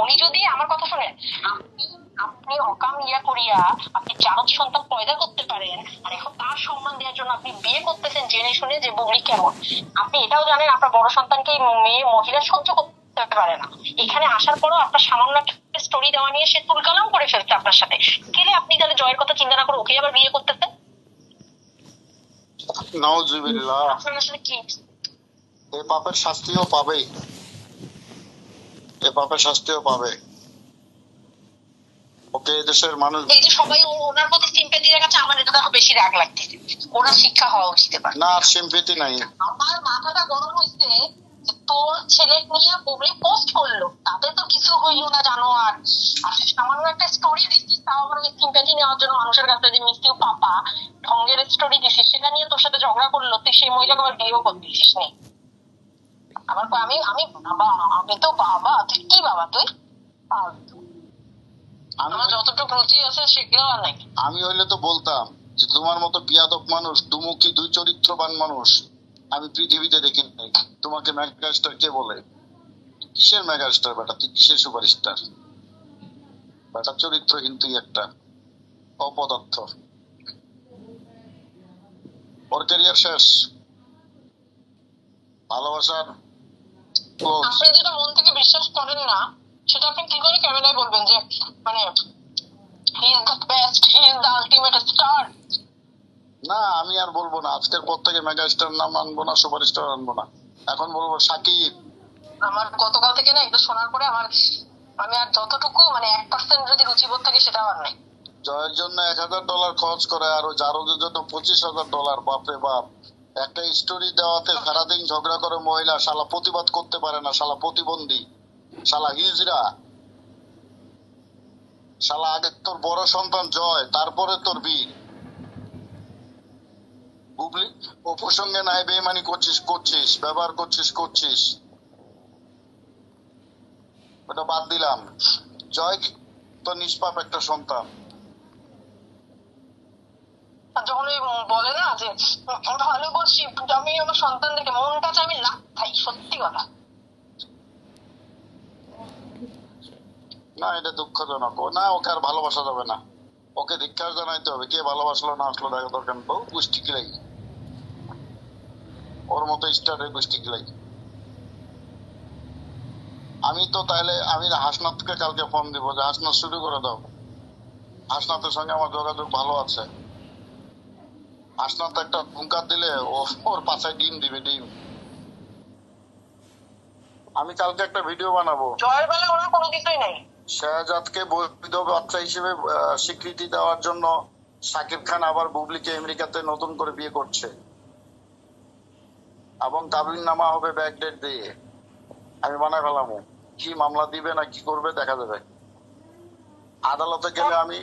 উনি যদি আমার কথা শোনেন, আপনি আপনি অকাম ইয়া করিয়া আপনি জারজ সন্তান পয়দা করতে পারেন, আর এখন তার সম্মান দেওয়ার জন্য আপনি বিয়ে করতেছেন জেনে শুনে যে বুবলি কেমন। আপনি এটাও জানেন আপনার বড় সন্তানকে মেয়ে মহিলা সহ্য করতে পারে না। এখানে আসার পরও আপনার সামান্য একটা স্টোরি দেওয়া নিয়ে সে তুলকালাম করে ফেলছে আপনার সাথে। গেলে আপনি তাহলে জয়ের কথা চিন্তা না করে ওকে আবার বিয়ে করতেছেন। নাউজুবিল্লাহ। আপনার আসলে কি এ পাপের শাস্তিও পাবে, এ পাপের শাস্তিও পাবে। ওকে দেশের মানুষ, এই যে সবাই ওনার প্রতি সিম্প্যাথি দেখাচ্ছে, আমার এটা দেখো বেশি রাগ লাগতেছে। ওনার শিক্ষা হওয়া উচিত। না সিম্পেথি নাই। আমার মাথাটা গরম হইছে, তোর ছেলে নিয়ে বুবলি পোস্ট করলো, তাতে তো কিছু হইল না জানো। আর সামান্য একটা স্টোরি দিচ্ছিস, তাও আবার সিম্প্যাথি নেওয়ার জন্য মানুষের কাছে যে মিষ্টিও পাপা ঢঙ্গের স্টোরি দিছিস, সেটা নিয়ে তোর সাথে ঝগড়া করলো, তুই সেই মহিলাকে আবার বিয়েও করতেছিস নি। আমার আমি আমি বাবা, আমি তো বাবা, তুই কি বাবা তুই? আমার যতটুকু রুচি আছে সেগুলো আর নাই। আমি হইলে তো বলতাম যে তোমার মতো বিয়াদব মানুষ, দুমুখী দুই চরিত্রবান মানুষ আমি পৃথিবীতে দেখি নাই। তোমাকে মেগাস্টার কে বলে? কিসের মেগাস্টার বেটা, তুই কিসের সুপারস্টার বেটা? চরিত্রহীন তুই একটা অপদার্থ। ওর ক্যারিয়ার শেষ, ভালোবাসার আপনি যেটা মন থেকে বিশ্বাস করেন না, সেটা আপনি কি করে ক্যামেরায় বলবেন যে মানে he is the best, he is the ultimate star? না আমি আর বলবো না, আজকের পর থেকে মেগাস্টার নাম আনবো না, সুপারস্টার আনবো না, এখন বলবো সাকিব। আমার গতকাল থেকে না এটা শোনার পরে আমি আর যতটুকু মানে 1% যদি রুচিবোধ থাকে সেটাও আর নাই। জয়ের জন্য $1000 খরচ করে আর জারদের জন্য $25,000। বাপরে বাপ। একটা স্টোরি দেওয়াতে সারাদিন ঝগড়া করে মহিলা, শালা প্রতিবাদ করতে পারে না, শালা প্রতিবন্ধী, শালা হিজড়া, শালা আগে তোর বড় সন্তান জয়, তারপরে তোর বীর বুবলি। ও প্রসঙ্গে নাই বেইমানি করছিস ব্যবহার করছিস ওটা বাদ দিলাম। জয় তো নিষ্পাপ একটা সন্তান। যখন বলে না যে ভালোবাসি, আমি আমার সন্তান দেখে মনটা চাই আমি লাভ খাই, সত্যি কথা না, এটা দুঃখজনক। না ওকে আর ভালোবাসা যাবে না, ওকে ধিক্কার জানাইতে হবে। কে ভালোবাসলো না আসলো দেখা দরকার, বহু গোষ্ঠী কিলাই, ওর মতো স্টারের গোষ্ঠী কিলাই। আমি তো তাহলে আমি হাসনাথকে কালকে ফোন দিব যে হাসনাথ শুরু করে দাও। হাসনাথের সঙ্গে আমার যোগাযোগ ভালো আছে। হাসনাথ একটা হুঙ্কার দিলে ওর পাশায় ডিম দিবে, ডিম। আমি কালকে একটা ভিডিও বানাবো। জয়ের বেলা ওনার কোনো কিছুই নাই। শাহজাদকে বৈধ বাচ্চা হিসেবে স্বীকৃতি দেওয়ার জন্য শাকিব খান আবার বুবলিকে আমেরিকাতে নতুন করে বিয়ে করছে এবং কাবিননামা হবে ব্যাকডেট দিয়ে। আমি বানাই ফেলাম, কি মামলা দিবে না কি করবে দেখা যাবে। আদালতে গেলে আমি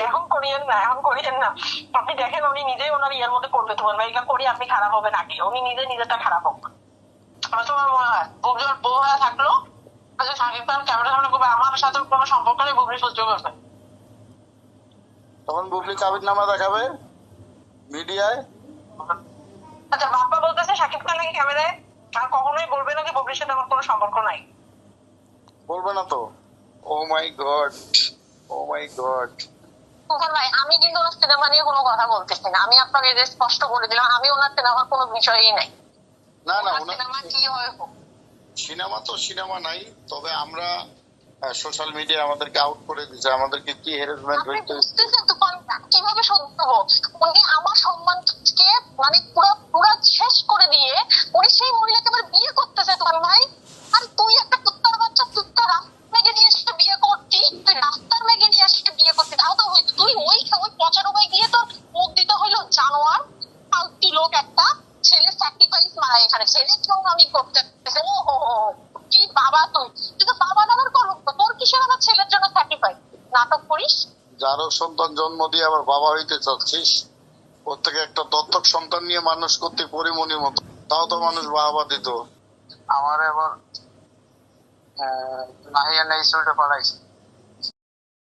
এখন করিয়েন না, আপনি দেখেন উনি নিজেই ওনার ইয়ের মধ্যে পড়বে, তোমার ভাইটা করি আপনি খারাপ হবে নাকি? উনি নিজেটা খারাপ হোক। আমার তোমার মনে হয় বুবলির বউ হয়ে থাকলো, আচ্ছা শাকিব খান ক্যামেরা সামনে করবে, আমার সাথে কোনো সম্পর্ক নেই, বুবলি সহ্য করবে। তখন বুবলি কাবিননামা দেখাবে মিডিয়ায়। আচ্ছা বাপ্পা বলতেছে শাকিব খান নাকি ক্যামেরায় আর কখনোই বলবে না যে বুবলির সাথে আমার কোনো সম্পর্ক নাই। বলবে না তো? ও মাই গড, ও মাই গড। ভাই আমি কিন্তু ওনার সিনেমা নিয়ে কোনো কথা বলতেছি না, আমি আপনাকে যে স্পষ্ট করে দিলাম আমি ওনার সিনেমার কোনো বিষয়ই নাই। না না, সিনেমা কি হয় হোক, সিনেমা তো সিনেমা নাই, তবে আমরা সোশ্যাল মিডিয়া আমাদেরকে আউট করে দিচ্ছে, আমাদেরকে কি হ্যারাসমেন্ট হইতে। বুঝতেছেন তো কিভাবে সহ্য করবো? উনি আমার সম্মানকে মানে পুরো পুরো শেষ করে দিয়ে উনি সেই মহিলাকে আবার বিয়ে করতেছে। তোমার ভাই আর তুই একটা কুত্তার বাচ্চা, কুত্তা মেঘে নিয়ে এসে বিয়ে করতি, তুই রাস্তার মেঘে নিয়ে এসে বিয়ে করতি, তাও তো হইতো। তুই ওই 95 গিয়ে তোর মুখ দিতে হইলো জানোয়ার ফালতু লোক একটা। ছেলে স্যাক্রিফাইস মারা এখানে, ছেলের জন্য আমি করতে ও কি বাবা তুই তুই তো বাবা দাবার করো, তোর কিসের আমার ছেলের জন্য স্যাক্রিফাইস নাটক করিস? যারও সন্তান জন্ম দিয়ে আবার বাবা হইতে চাচ্ছিস, ওর থেকে একটা দত্তক সন্তান নিয়ে মানুষ করতে পরিমণির মতো, তাও তো মানুষ বাবা দিত। আমার এবার নাহিয়া নেই স্কুলটা পাঠাইছে।